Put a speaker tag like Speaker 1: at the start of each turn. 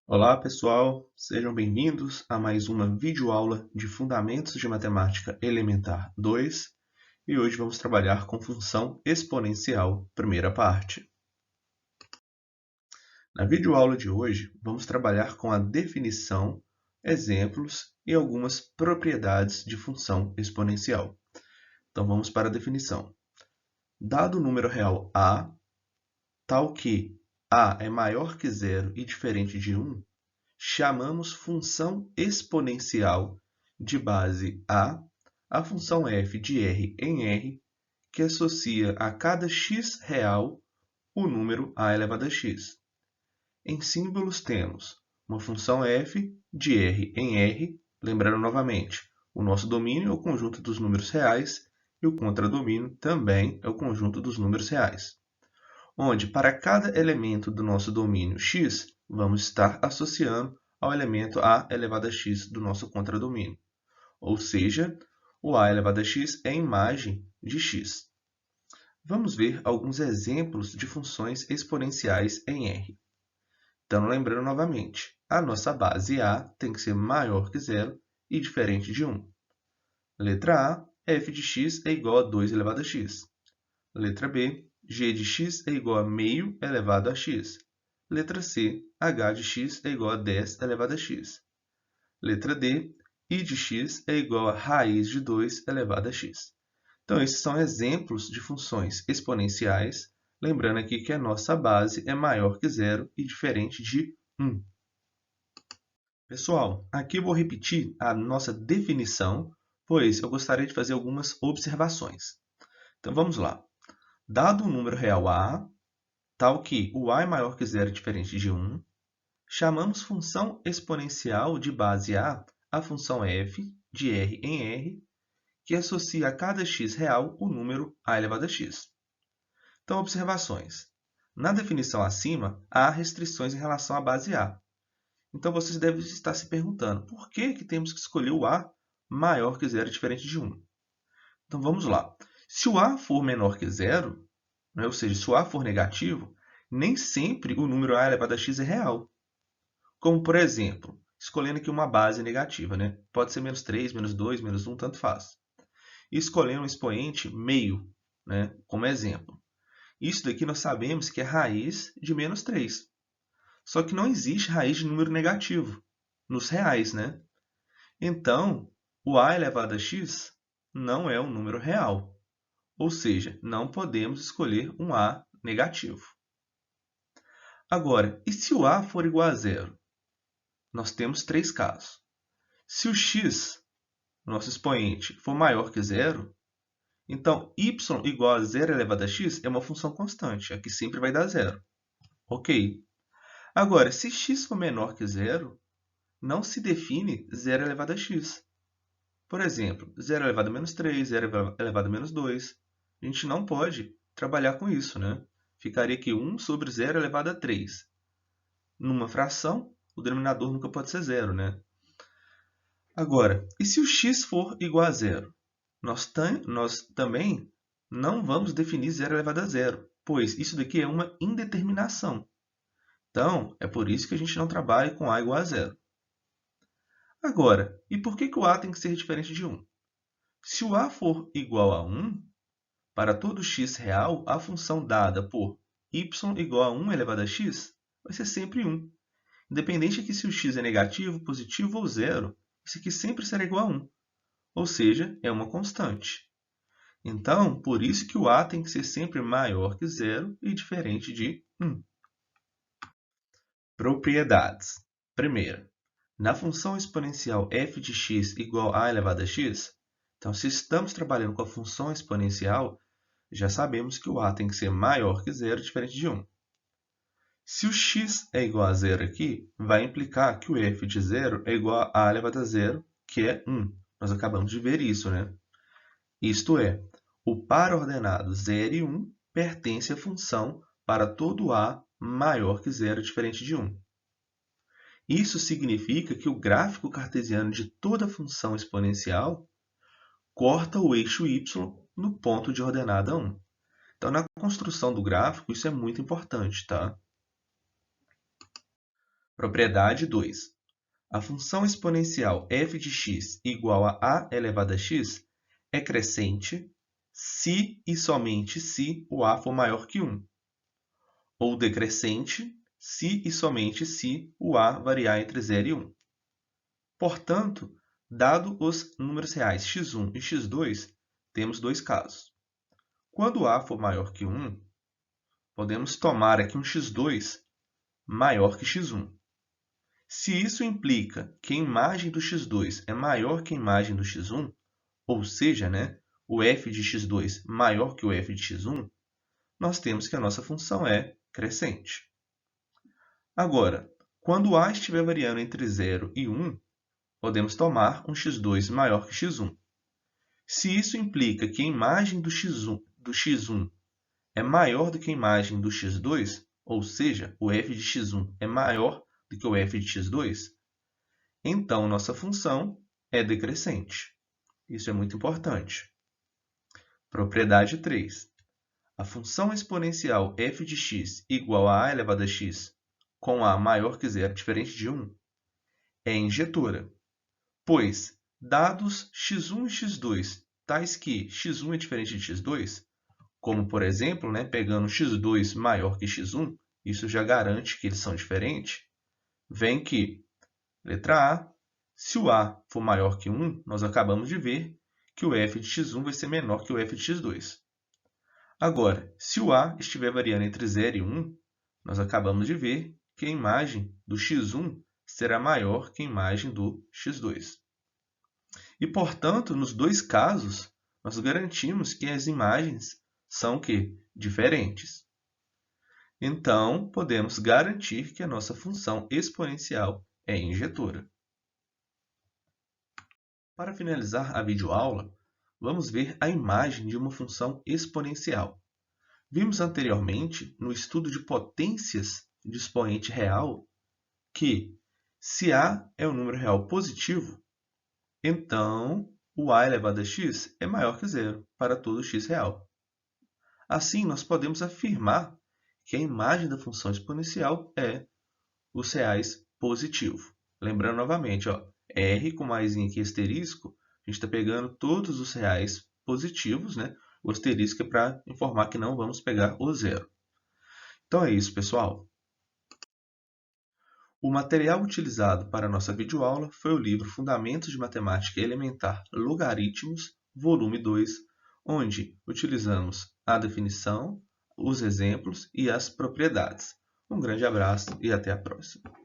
Speaker 1: Olá, pessoal! Sejam bem-vindos a mais uma videoaula de Fundamentos de Matemática Elementar 2 e hoje vamos trabalhar com função exponencial, primeira parte. Na videoaula de hoje, vamos trabalhar com a definição, exemplos e algumas propriedades de função exponencial. Então, vamos para a definição. Dado o número real a, tal que a é maior que zero e diferente de 1, chamamos função exponencial de base a função f de r em r, que associa a cada x real o número a elevado a x. Em símbolos temos uma função f de r em r, lembrando novamente, o nosso domínio é o conjunto dos números reais e o contradomínio também é o conjunto dos números reais, onde para cada elemento do nosso domínio x, vamos estar associando ao elemento a elevado a x do nosso contradomínio. Ou seja, o a elevado a x é a imagem de x. Vamos ver alguns exemplos de funções exponenciais em R. Então, lembrando novamente, a nossa base a tem que ser maior que zero e diferente de 1. Letra A, f de x é igual a 2 elevado a x. Letra B, g de x é igual a meio elevado a x. Letra C, h de x é igual a 10 elevado a x. Letra D, I de x é igual a raiz de 2 elevado a x. Então, esses são exemplos de funções exponenciais, lembrando aqui que a nossa base é maior que zero e diferente de 1. Pessoal, aqui eu vou repetir a nossa definição, pois eu gostaria de fazer algumas observações. Então, vamos lá. Dado um número real a, tal que o a é maior que zero e diferente de 1, chamamos função exponencial de base a função f de r em r, que associa a cada x real o número a elevado a x. Então, observações. Na definição acima, há restrições em relação à base a. Então, vocês devem estar se perguntando, por que temos que escolher o a maior que zero e diferente de 1? Então, vamos lá. Se o a for menor que zero, ou seja, se o a for negativo, nem sempre o número a elevado a x é real. Como, por exemplo, escolhendo aqui uma base negativa, né? Pode ser menos 3, menos 2, menos 1, tanto faz. E escolhendo um expoente meio, né? Como exemplo. Isso daqui nós sabemos que é raiz de menos 3. Só que não existe raiz de número negativo nos reais, né? Então, o a elevado a x não é um número real. Ou seja, não podemos escolher um a negativo. Agora, e se o a for igual a zero? Nós temos três casos. Se o x, nosso expoente, for maior que zero, então y igual a zero elevado a x é uma função constante, aqui sempre vai dar zero. Ok. Agora, se x for menor que zero, não se define zero elevado a x. Por exemplo, zero elevado a menos 3, zero elevado a menos 2. A gente não pode trabalhar com isso, né? Ficaria aqui 1 sobre zero elevado a 3. Numa fração, o denominador nunca pode ser zero, né? Agora, e se o x for igual a zero? Nós também não vamos definir zero elevado a zero, pois isso daqui é uma indeterminação. Então, é por isso que a gente não trabalha com a igual a zero. Agora, e por que o a tem que ser diferente de 1? Se o a for igual a 1, para todo x real, a função dada por y igual a 1 elevado a x vai ser sempre 1. Independente de que se o x é negativo, positivo ou zero, isso aqui sempre será igual a 1. Ou seja, é uma constante. Então, por isso que o a tem que ser sempre maior que zero e diferente de 1. Propriedades. Primeira, na função exponencial f de x igual a elevado a x, então, se estamos trabalhando com a função exponencial, já sabemos que o a tem que ser maior que zero e diferente de 1. Se o x é igual a zero aqui, vai implicar que o f de zero é igual a elevado a zero, que é 1. Nós acabamos de ver isso, né? Isto é, o par ordenado 0 e 1 pertence à função para todo a maior que zero e diferente de 1. Isso significa que o gráfico cartesiano de toda função exponencial corta o eixo y no ponto de ordenada 1. Então, na construção do gráfico, isso é muito importante, tá? Propriedade 2. A função exponencial f de x igual a elevado a x é crescente se e somente se o a for maior que 1, ou decrescente se e somente se o a variar entre 0 e 1. Portanto, dado os números reais x1 e x2, temos dois casos. Quando a for maior que 1, podemos tomar aqui um x2 maior que x1. Se isso implica que a imagem do x2 é maior que a imagem do x1, ou seja, o f de x2 maior que o f de x1, nós temos que a nossa função é crescente. Agora, quando a estiver variando entre 0 e 1, podemos tomar um x2 maior que x1. Se isso implica que a imagem do x1 é maior do que a imagem do x2, ou seja, o f de x1 é maior do que o f de x2, então nossa função é decrescente. Isso é muito importante. Propriedade 3. A função exponencial f de x igual a elevado a x com a maior que 0 diferente de 1 é injetora, pois, dados x1 e x2, tais que x1 é diferente de x2, como, por exemplo, pegando x2 maior que x1, isso já garante que eles são diferentes, vem que, letra A, se o A for maior que 1, nós acabamos de ver que o f de x1 vai ser menor que o f de x2. Agora, se o A estiver variando entre 0 e 1, nós acabamos de ver que a imagem do x1 será maior que a imagem do x2. E, portanto, nos dois casos, nós garantimos que as imagens são diferentes. Então, podemos garantir que a nossa função exponencial é injetora. Para finalizar a videoaula, vamos ver a imagem de uma função exponencial. Vimos anteriormente, no estudo de potências de expoente real, que se a é um número real positivo, então o a elevado a x é maior que 0 para todo x real. Assim, nós podemos afirmar que a imagem da função exponencial é os reais positivo. Lembrando novamente, R com mais aqui asterisco, a gente está pegando todos os reais positivos, O asterisco é para informar que não vamos pegar o zero. Então é isso, pessoal. O material utilizado para a nossa videoaula foi o livro Fundamentos de Matemática Elementar Logaritmos, volume 2, onde utilizamos a definição, os exemplos e as propriedades. Um grande abraço e até a próxima.